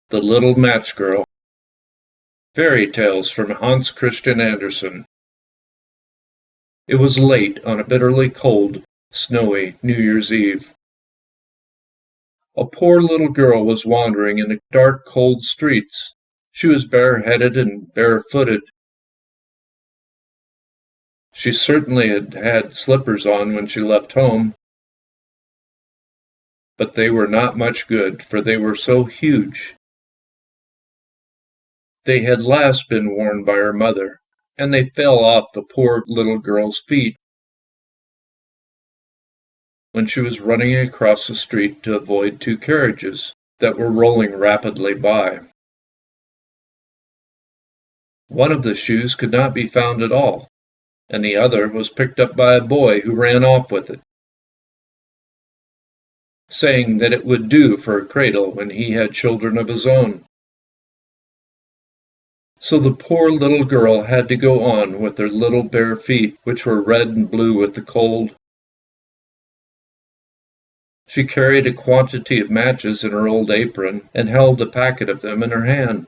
The Little Match Girl. Fairy Tales from Hans Christian Andersen. It was late on a bitterly cold, snowy New Year's Eve. A poor little girl was wandering in the dark, cold streets. She was bareheaded and barefooted. She certainly had had slippers on when she left home, but they were not much good, for they were so huge. They had last been worn by her mother, and they fell off the poor little girl's feet when she was running across the street to avoid two carriages that were rolling rapidly by. One of the shoes could not be found at all, and the other was picked up by a boy who ran off with it, saying that it would do for a cradle when he had children of his own. So the poor little girl had to go on with her little bare feet, which were red and blue with the cold. She carried a quantity of matches in her old apron, and held a packet of them in her hand.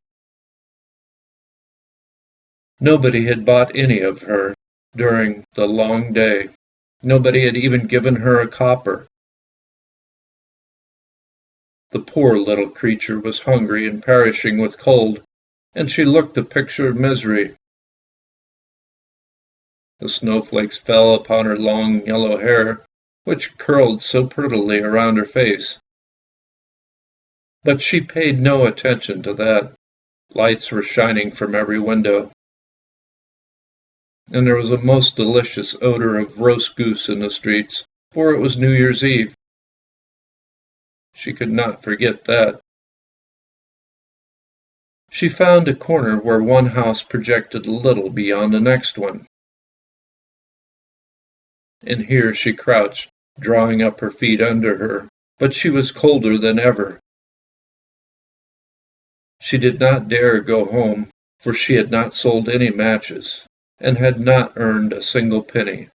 Nobody had bought any of her during the long day. Nobody had even given her a copper. The poor little creature was hungry and perishing with cold, and she looked a picture of misery. The snowflakes fell upon her long yellow hair, which curled so prettily around her face. But she paid no attention to that. Lights were shining from every window, and there was a most delicious odor of roast goose in the streets, for it was New Year's Eve. She could not forget that. She found a corner where one house projected a little beyond the next one, and here she crouched, drawing up her feet under her, but she was colder than ever. She did not dare go home, for she had not sold any matches, and had not earned a single penny.